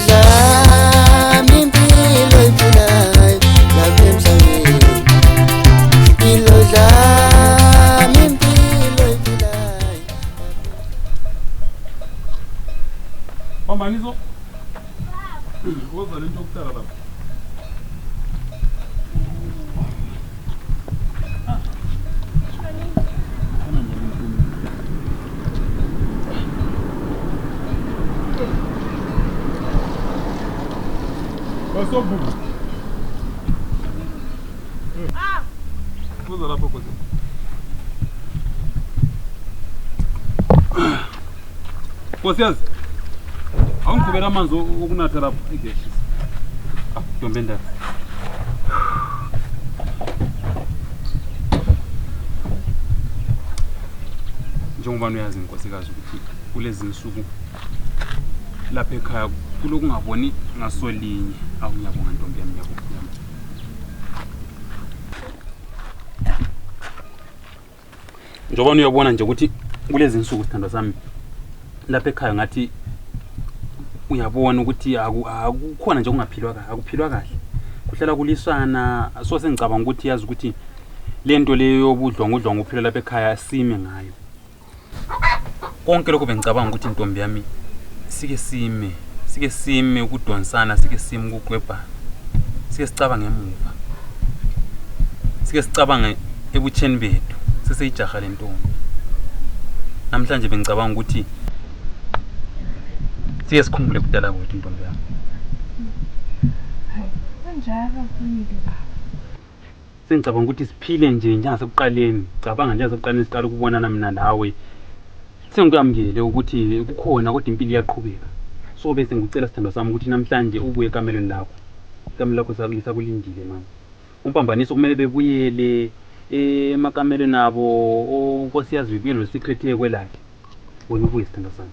zami impilo iphilayo lapha emhlabeni. Impilo zami impilo iphilayo. Mama nizo. Woza lento okuthaka lapha. Sobu. Woza lapha kodwa. Nkosikazi. Awungigubela amanzi okunatha lapha igeshisa. Ntombi endala. Njengoba uyazi nkosikazi ukuthi kulezi insuku lapha ekhaya kulokungaboni ngasolinye. Awunyabonga ntombi yami yabo. Njengoba uyabona nje ukuthi kulezi insuku sithandwa sami lapha ekhaya ngathi uyabona ukuthi akukhona nje kungaphilwa kahle, akuphilwa kahle. Kuhlela kulisana, so sengicabanga ukuthi yazi ukuthi lento leyo yobudlongudlongo uphila lapha ekhaya sime ngayo. Konke lokho bengicabanga ukuthi intombi yami sike sime ukudonsana, sike sime ukugwebhana. Sike sicabanga emuva. Sike sicabanga ebutheni bethu, seseyijaha lentombi. Namhlanje bengicabanga ukuthi sike sikhumbule kudala kwethu intombi yami. Kanjalo kumile baba. Sengicabanga ukuthi siphile nje njengasekuqaleni. Cabanga njengasekuqaleni siqala ukubonana mina nawe. Sengikuyamukele ukuthi kukhona kodwa impilo iyaqhubeka. So bese ngicela sithandwa sami ukuthi namhlanje ubuye ekamelweni lakho. Ikamelo lakho sakulindile mama. Umpambaniso kumele bebuyele emakamelweni nabo onkosiyazi bibilo secret yekwelakhe. Wena ubuye sithandwa sami.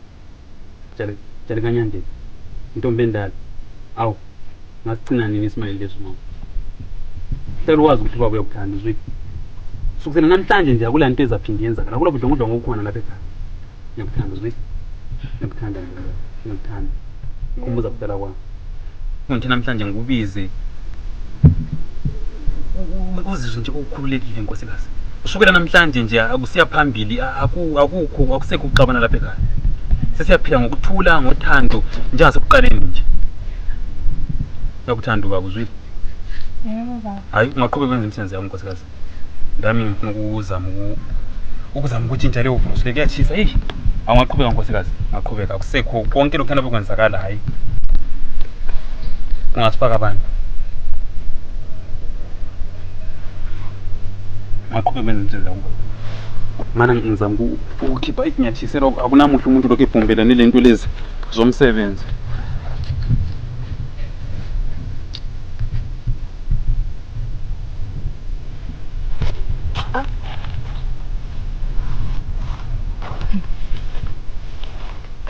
Jale kanyande. Intombi endala. Awu. Ngasigcina nini isimali leso mama? Cela ukwazi ukuthi baba uyakuthanda uzwe. Sukusela namhlanje nje akulanto ezaphindi yenzakala. Akula budlongudlongo okukhona lapha ekhaya. Ngiyakuthanda uzwe. Ngiyakuthanda nje. Ngiyakuthanda. Khumbuza kudala kwami. Ngithi namhlanje ngikubize. Uzizwe nje ukukhululekile nkosikazi. Usukela namhlanje nje akusiya phambili, akusekho ukuxabana lapha ekhaya. Sesiyaphila ngokuthula ngothando njengasekuqaleni nje. Ngiyakuthanda baba uzwile. Yebo baba. Hayi ungaqhubeka kwenza imisebenzi yakho nkosikazi. Ndami ngifuna ukuzama ukuthi intsha leyo uvuseleke kuyachisa. Hey, awungaqhubeka nkosikazi. Ngaqhubeka akusekho konke lokho lapho kwenzakala hayi. Ungasifaka abantu. Ngaqhubeka kwenza imisebenzi yakho. Mana ngizama ukukhipha ikinyathiselo akunamuhle umuntu lokho ebhombelane lento lezi zomsebenzi.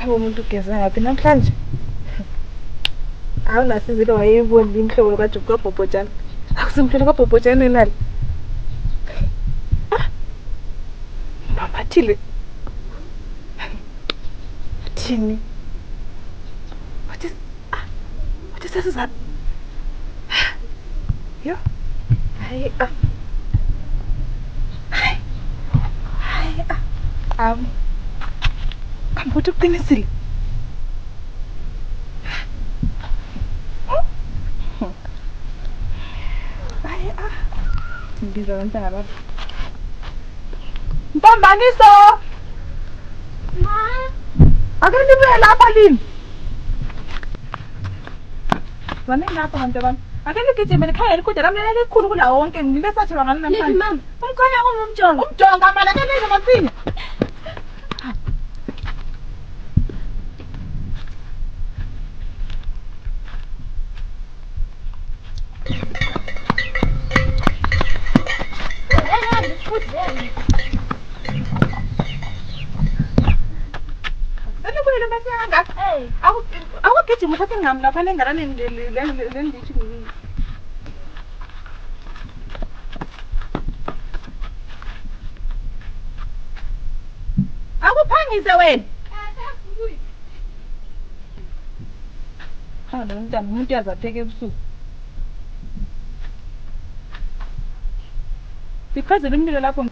Umuntu ugeza ngaphi namhlanje? Awunasizile wayeyibona inhlobo kaJogo kaBhobhojana. Akusimhlelo kaBhobhojana enali. Baphathile. Thini? What is that? Yo. Hayi Kambuthi uqinisile. Hayi Ngibiza abantwana baba. Mpambaniso. Ma. Ake nibuye lapha lini? Wena ngapha manje bami. Ake nigijime nikhaya likhude kamele likhulu kulawo wonke ngilesathi bangani namhlanje. Mama. Umkhona umjonga. Umjonga manje ake nize masinya. Aku gijima uthathe ingqamu lapha nengalani le ndithi ngini. Akuphangise wena. Khanda umntana umuntu uyazapheka ebusuku. Siphezulu umlilo lapho.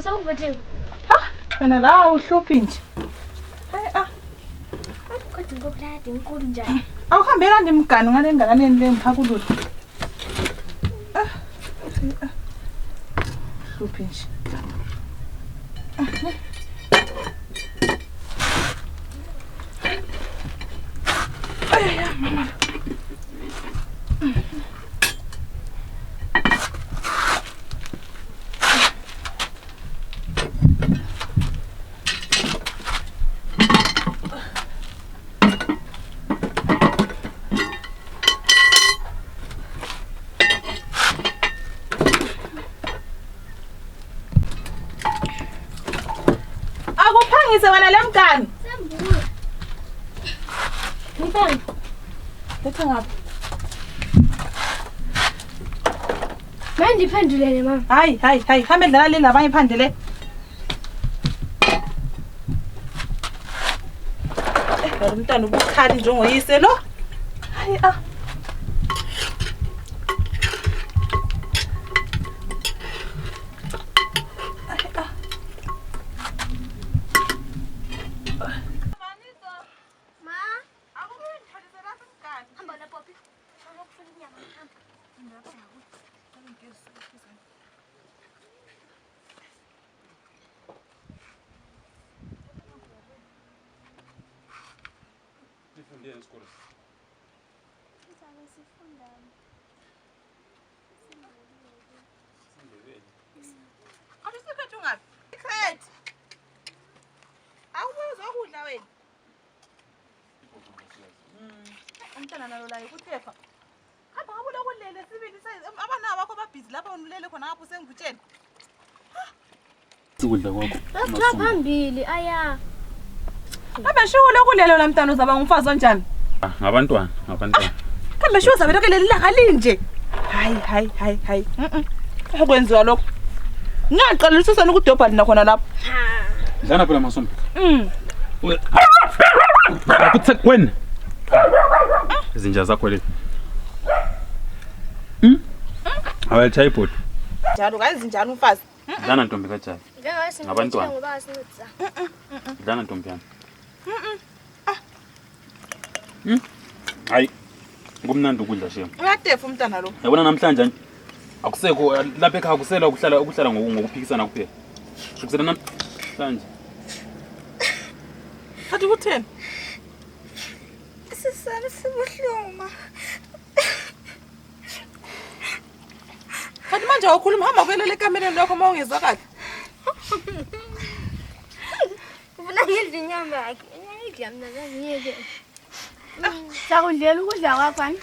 Sawubethini. Wena la uhluphi nje. Kodwa ngokuladi inkulu njani? Awuhambe kanti imgani ngale ngakaneni le ngiphakulula. Uhluphi nje. Mama. Akuphangise wena lemgani. Sembuya. Ngiphandle. Lethe ngapha. Manje iphendulele mama. Hayi, hambe dlala le labanye phandle le. Lo umntana ubukhali njengoyise lo. Hayi Awusikhethe ungapi? Ikhethe. Awubuza ukudla wena. Umntana nalo la ukuthepha. Hamba ngabula kulele sibili abana bakho babhizi lapha unulele khona ngapho sengivutshela. Ukudla kwakho. Lapha phambili aya. Kambe shulo kulele lo mntana uzaba ngumfazi onjani? Ngabantwana. Kambe shulo zabe lokelele ilanga linje. Hayi. Ukwenziwa lokho. Ngiyaqala lisosana ukudobha lina khona lapha. Dlana phela masombe. Akuthi wena. Izinja zakho lezi. Awalithayi ibhodi. Njalo kazi njani umfazi? Dlana ntombi kaJayi. Ngabantwana. Ngoba sinotsa. Dlana ntombi yami. Hayi. Ngumnandi ukudla shema. Uyadefa umntana lo. Yabona namhlanje akusekho lapha ekhaya kusela ukuhlala ngokuphikisana kuphela. Shukusela namhlanje. Hathi kutheni? Sisana sibuhlungu. Hathi manje awukhuluma hamba kwelele ekameleni lokho mawungezwa kahle. Ufuna ngidle inyama yakhe. Ngiyidla mina ngiyeke. Sakudlela ukudla kwakwani.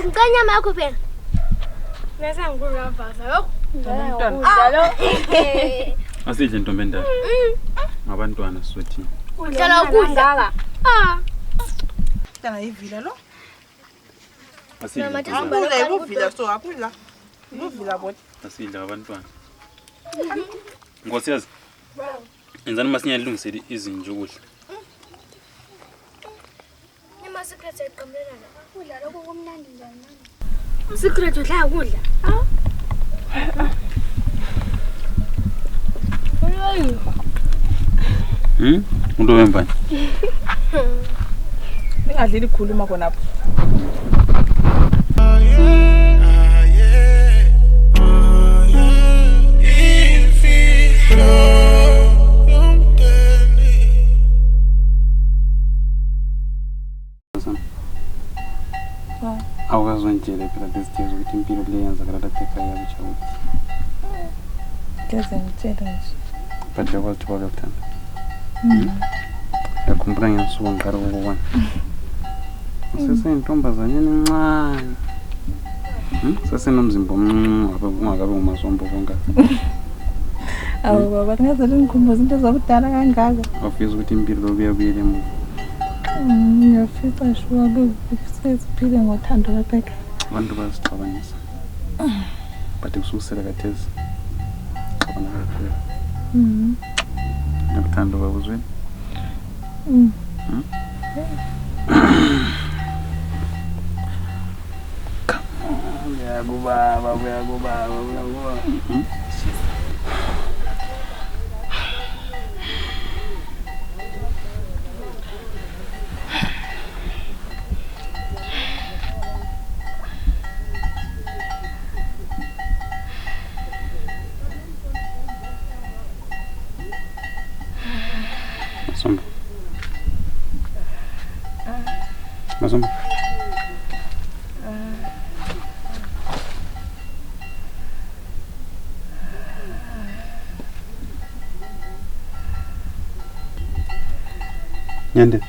Nganyama yakho phela. Bese ngikula mfaza yo. Njalo. Asidle ntombi endala. Ngabantwana swethi. Uhlala ukudla. Mntana ivila lo. Asidle. Akudla ibuvila so akudla. Ibuvila bot. Asidle abantwana. Ngosiyazi. Enzani masinyalungisele izinja ukudla. Nima secret eqomelana. Ukudla lokho kumnandi njani mama? Secret udla ukudla. Unto wembani? Ningadlili khuluma khona lapho. Awukazongitshela phela desithize ukuthi impilo le yenzakala lapha ekhaya yabutsha. Ngeze ngitshela nje. But yakwazi ukuthi bakuthanda. Yakhumbula ngesuku ngiqala ukubona. Useseyintombazanyana encane. Sesenomzimba omncinci ungakabe ngumasombo konke. Awu baba ngazali ngikhumbuza into zakudala kangaka. Awufisa ukuthi impilo lobuyabuyele emuva. Ngiyafisa shuwa siphile ngothando lapha ekhaya. Abantu bazixabanisa. But kususela kathesi. Xabana kakhulu. Nakuthanda baba uzweni. Uyakubaba. Masombo. Nyande.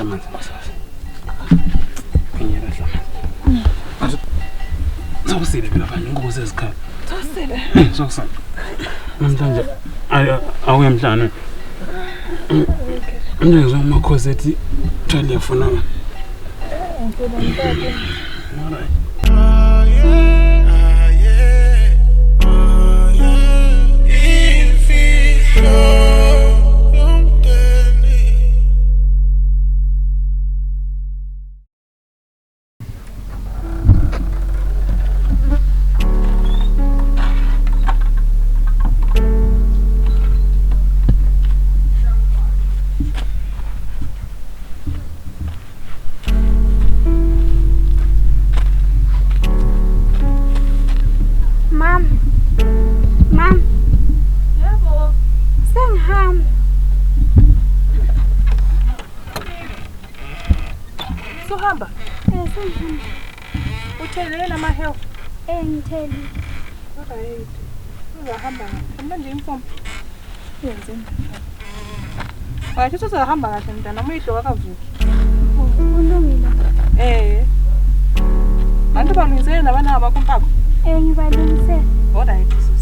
Lamanzi masazi. Ngiyela lamanzi. Sawusile phela manje ingubo sezikhala. Sawusile. Sokusana. Mhlanje awuyemhlanje. Ngizwe umakhosi ethi telefona. Hamba. Sengihamba. Uthele namahewu. Ngithele. Alright. Uzahamba kahle. Manje imfomo. Yenzeni. Wathi uzahamba kahle mntana uma idlo akavuki. Kulungile. Bantu balungisele nabana abakumpako. Ngibalungisele. Alright sisi.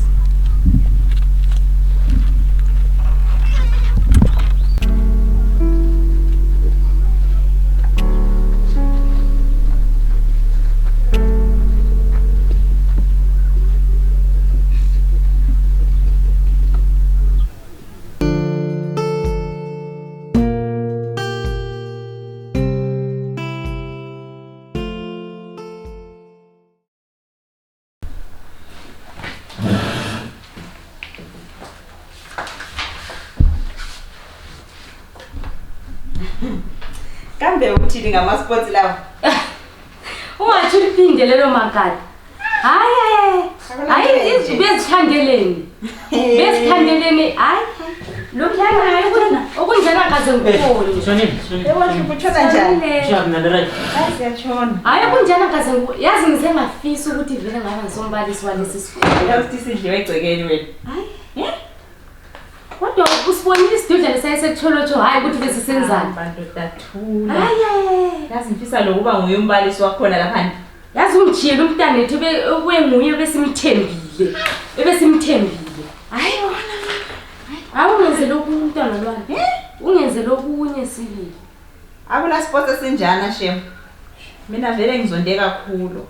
Kambe uthini ngamasports lawo? Ungathi uphinde lelo makade. Hayi bezithandeleni. Bezithandeleni hayi. Lokhana hayi wena okunjena kaze ngikubone. Shonini. Ewasho kutshona njani? Shiyabunalera. Siyatshona. Hayi kunjena kaze yazi ngisengafisa ukuthi vele ngaba ngizombalisi walesi sikole. Yazi isidliwe egcekeni wena. Hayi. Kodwa usibonile isidudla sayisekutholotsho hayi ukuthi besisenzani. Bantu dathula. Hayi. Yazi ngifisa lokuba nguye umbalisi wakhona lapha. Yazi ungijiyela umntana ethu nguye besimthembile. Bebesimthembile. Hayi wona. Awungenze lokhu umntwana lwani. Ungenze lokunye sibili. Akula sports esinjana shem. Mina vele ngizonde kakhulu.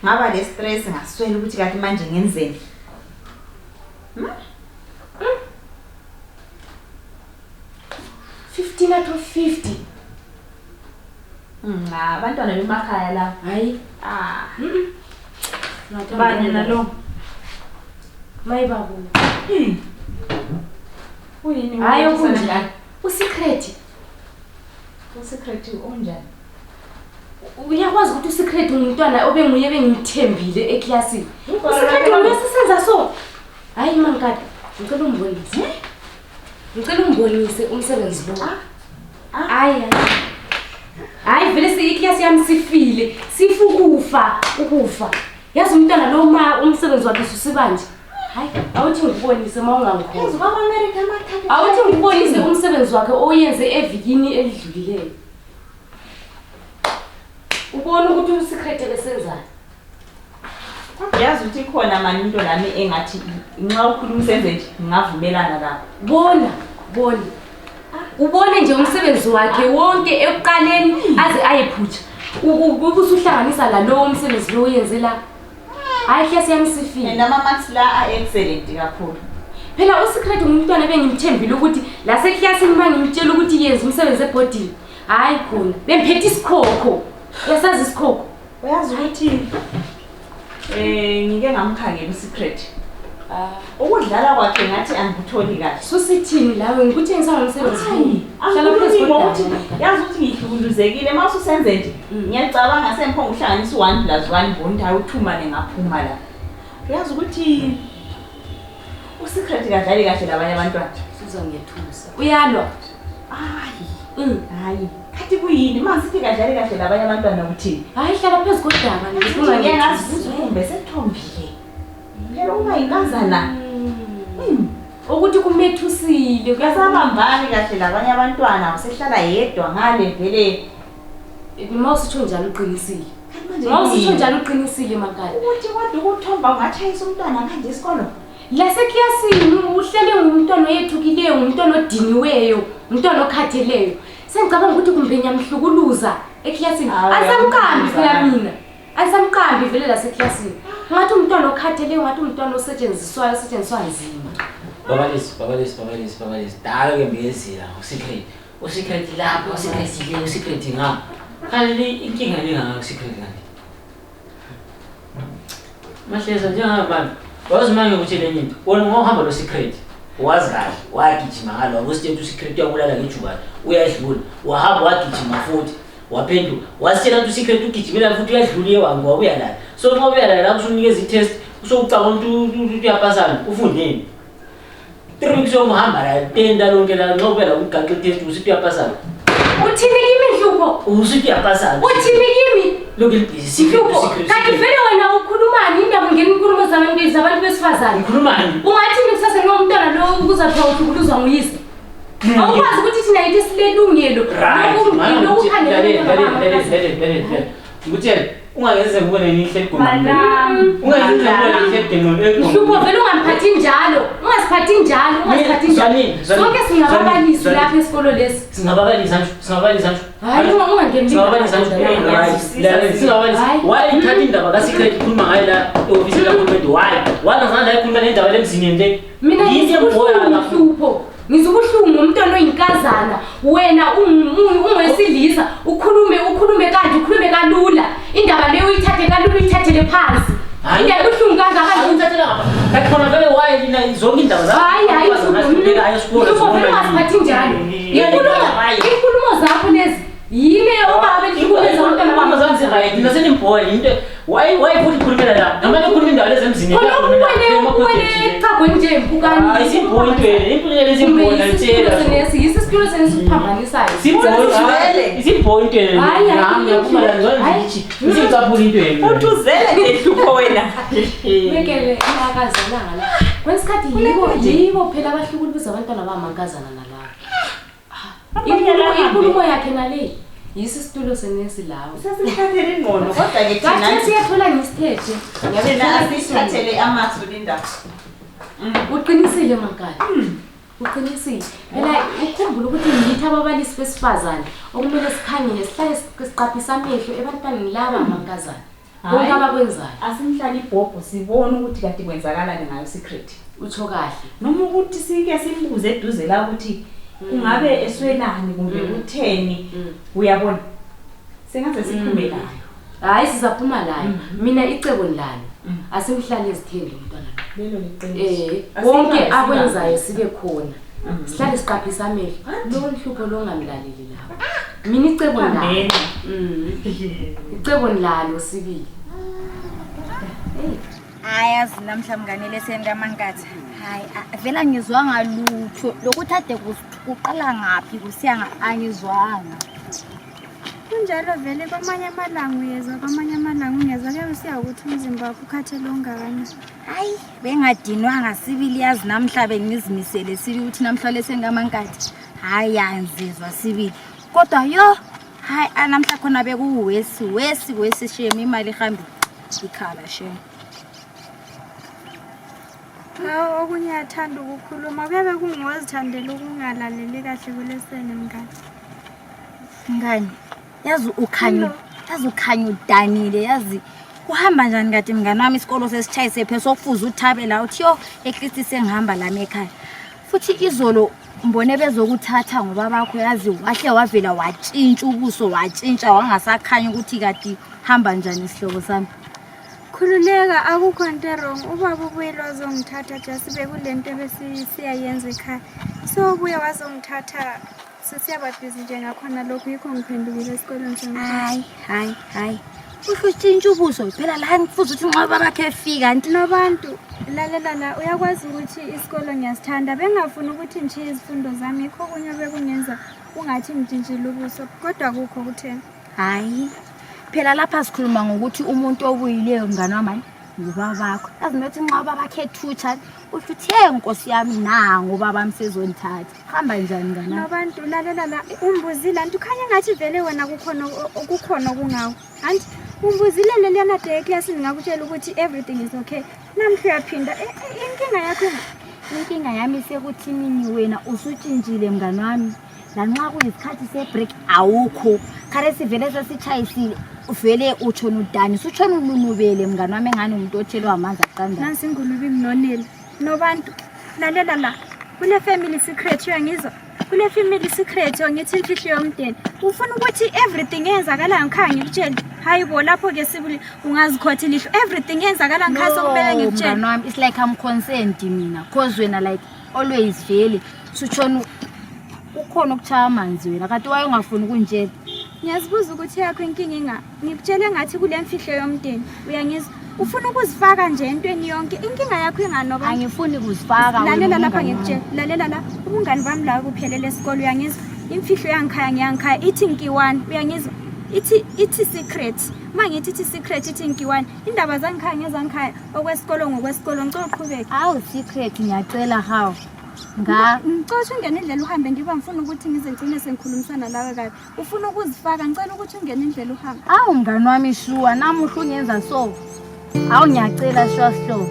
Ngaba le stress ngaswela ukuthi kathi manje ngenzeni. 15 out of 50. Abantwana bemakhaya la. Hayi. Bani nalo? Mayibabu. Uyini? Hayi okunjani? Usecret. Usecret onjani? Uyakwazi ukuthi usecret umntwana obenguye bengimthembile eclassini. Usecret uyasisenza so. Hayi mankade, ngicela umbonise. Ngicela umbonise umsebenzi lo. Hayi vele siyiclass yami sifile, sifukufa, ukufa. Yazi umntwana lo ma umsebenzi wakhe usibanje. Hayi, awuthi ngibonise mawungangikho. Yazi baba America amathatha. Awuthi ngibonise umsebenzi wakhe oyenze evikini elidlulileyo. Ubona ukuthi usecret besenzani? Yazi ukuthi khona manje into lami engathi nxa ukhuluma senze nje ngingavumelana lapho. Bona. Ubone nje umsebenzi wakhe wonke ekuqaleni aze ayephutha. Ukusuhlanganisa la lo umsebenzi lo uyenze la. Hayi class yami sifile. Nama marks la excellent kakhulu. Phela usecret umntwana bengimthembile ukuthi la seclassini bangimtshela ukuthi yenza umsebenzi ebhodini. Hayi khona. Bemphethe isikhokho. Yasazi isikhokho. Uyazi ukuthi ngike ngamkhangela usecret. Ukudlala kwakhe ngathi angikutholi kahle. Susithini lawe ngikutshengisa ngomsebenzi. Hlala phezu kokuthi yazi ukuthi ngihlukuluzekile mase usenze nje. Ngiyacabanga semphongo uhlanganisa 1 + 1 bondawo 2 mane ngaphuma la. Uyazi ukuthi usecret kadlali kahle labanye abantwana. Sizongiyethusa. Uyalwa. Hayi. Kathi kuyini manje sithi kadlali kahle labanye abantwana ukuthi hayi hlala phezu kodaba ngifungayengazibuza kumbe sethombile. Phela uma inkazana. ukuthi kumethusile kuyasabambani kahle labanye abantwana usehlala yedwa ngale vele mawusitsho njalo uqinisile mawusitsho njalo uqinisile Mankala ukuthi kodwa ukuthomba ungatshayisa umntwana manje isikolo laseklasini uhlele ngumntwana oyethukileyo ngumntwana odiniweyo umntwana okhatheleyo sengicabanga ukuthi kumbe nyamhlukuluza eklasini asamqambi phela mina asamqambi vele laseklasini ngathi umntwana okhatheleyo ngathi umntwana osetshenziswa nzima babalisi dala ke mbiyezila uSecret lapho uSecret ngapha kanti inkinga lengaka uSecret kanti Mahleza njengabantu wazimanga ukuthi lenye into wona ngohamba lo Secret wazi kahle wagijima ngalo uSecret uSecret uyabulala ngejubane uyadlula wahamba wagijima futhi waphenduka wasitshela ukuthi uSecret ugijimela futhi uyadlula ewangu wabuya la so uma ubuya la usunikeza i-test usokucabanga ukuthi uyapasana ufundeni 3 weeks yokuhamba la tenda lonke la ngoba la ugaxe test usithi uyapasana uthini kimi Nhlupho usithi uyapasana uthini kimi lokho libhizi Nhlupho kanti vele wena ukhulumani indaba ungena inkulumo zabantu besifazane ukhulumani ungathi kusasa nomntwana lo ukuzaphiwa ukuluzwa nguyise awukwazi ukuthi thina yithi silelungelo ngikuthele ungangeze ngibone nihle igumane ungangeze ngibone nihle idemoni Nhlupho vele ungamphathi njalo ungasiphathi njalo sonke singababalisi lapha esikolo lesi singabalisa hayi ungangeni why ithatha indaba kaSecret ikhuluma ngayo la ofisi kaHulumende why ngizanda ikhuluma nendaba lemzini le mina Nhlupho ngizobuhlungu umntwana oyinkazana wena ungesilisa ukhulume kanti ukhulume kalula indaba leyo uyithathe kalula uyithathele phansi indaba ebuhlungu kangaka ngithathela ngapha kakhona vele why lina zonke indaba zakho hayi ungasiphathi njalo inkulumo zakho lezi yile obabe likhulumeza umntwana wami thina senimbholi into why futhi ukhulumela la noma ukhuluma indaba lezemzini cagwe nje mpukani ayisibholi into lezimbola ntshela yisi isitulo senisiphamganisayo isibholi into ngiyaphuma la ngizoyithi isicaphula into yena uthuzele Nhlupho wena bekele imakazana la kwesikhathi yibo phela abahlukuluza abantwana bamankazana nalabo inkulumo yakhe nale yisi isitulo senesi lawo sesithathele ingqondo kodwa ke thina kanti siyathola ngisithethe sithathele amasu lindaba uqinisile Mankala uqinisile phela ukhumbula ukuthi ngithi ababalisi besifazane okumele sikhangele sihlale siqaphisa amehlo ebantwaneni laba amankazana bonke abakwenzayo asimhlala ibhobho sibone ukuthi kanti kwenzakalani ngayo Secret utsho kahle noma ukuthi sike simbuze eduze la ukuthi kungabe eswelani kumbe utheni uyabona sengaze siphume layo hayi sizaphuma layo mina icebo lani asimhlale ezithende umntwana lelo liqiniso wonke akwenzayo sibe khona sihlale siqaphisa amehlo lo Nhlupho lo ngamlaleli lapho mina icebo lani icebo lalo sibili ayazi namhla mnganele sengamankathi hayi vela ngizwanga lutho lokuthi ade kuqala ngapi kusiya angizwanga kunjalo vele kwamanye amalanga uyezwa kwamanye amalanga ungezwa ke usiya ukuthi umzimba wakho ukhathele ongakani hayi bengadinwanga sibili yazi namhla bengizimisele sibili ukuthi namhla lesengamankathi hayi yanzizwa sibili kodwa yo hayi namhla khona bekuwesi shame imali ihambi ikhala shame hawo okunye yathanda ukukhuluma kuyabe kungozithandela ukungalaleli kahle kulesene mngani yazi ukhanya udanile yazi kuhamba njani kade mngani wami isikolo sesitshayise phe sokufuza uthabe la uthi yo ekhristi sengihamba lami ekhaya futhi izolo mbone bezokuthatha ngoba bakho yazi wahle wavela watshintsha ubuso watshintsha wangasakhanya ukuthi kade hamba njani isihlobo sami khululeka akukho into wrong ubaba ubuyela wazongithatha just bekulento besisiyayenza ekhaya so ubuye wazongithatha sisiyababhizi njengakhona lokhu yikho ngiphendukile esikoleni sami hayi uhlutshintshwa ubuso phela la kufuze ukuthi ngoba bakhe efika kanti nabantu lalela la uyakwazi ukuthi isikolo ngiyasithanda bengafuni ukuthi ngishiye izifundo zami yikho kunye bekungenza ungathi ngitshintshile ubuso kodwa kukho kuthena hayi phela lapha sikhuluma ngokuthi umuntu obuyileyo mngani wami ngubabakho. Yazi nothi nxa ubabakhe ethutsha usho uthi hey nkosi yami nangu ubaba msezonithatha. Hamba njani ngana? Nabantu lalela la umbuzile anti ukhanya ngathi vele wena kukhona okungawo. Anti umbuzile leliyana day eclassini ngakutshela ukuthi everything is okay. Namhla uyaphinda inkinga yakho. Inkinga yami sekuthi nini wena usutshintshile mngani wami. Lanxa kuyisikhathi sebreak awukho. Khare sivele sesichayisile. Uvele utshona udani. Sutshona ununubele mngani wami engani umuntu otshelwa amanzi aqanda. Nansi ingulubi nginonela. Nobantu lalela la. Kule family secret uyangizwa? Kule family secret ngithi imfihlo yomndeni. Ufuna ukuthi everything eyenzakala ngikhaya ngikutshela. Hayibo lapho ke sibuli ungazikhotha ilihlo. Everything eyenzakala ngikhaya sokumele ngikutshela. Mngani wami it's like I'm consent mina. Cause wena like always vele sutshona ukhona ukuchaya amanzi wena kade wayengafuni ukunjela. Ngiyazibuza ukuthi yakho inkinga ngikutshele ngathi kule mfihlo yomndeni. Uyangizwa? Ufuna ukuzifaka nje entweni yonke. Inkinga yakho inganoba angifuni ukuzifaka. Lalela lapha ngikutshela. Lalela la ubungani bami la kuphelele esikole uyangizwa? Imfihlo yangikhaya ithi nkiwani uyangizwa? Ithi secret. Mangithi ithi secret ithi nkiwani. Indaba zangikhaya ngezangikhaya okwesikolo ngokwesikolo ngicela uqhubeke. Awu secret ngiyacela how. Ngicela ungene indlela uhambe ngiba ngifuna ukuthi ngize ngcine sengikhulumisana lawe kabi. Ufuna ukuzifaka ngicela ukuthi ungene indlela uhambe. Awu mngani wami shuwa namuhla ungenza so. Awu ngiyacela shuwa slow.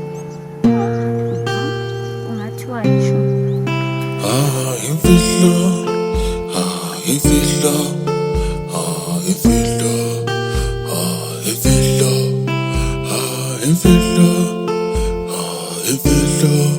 Ungathiwa ngisho. Imfihlo. Imfihlo. Imfihlo. Imfihlo. Imfihlo. Imfihlo.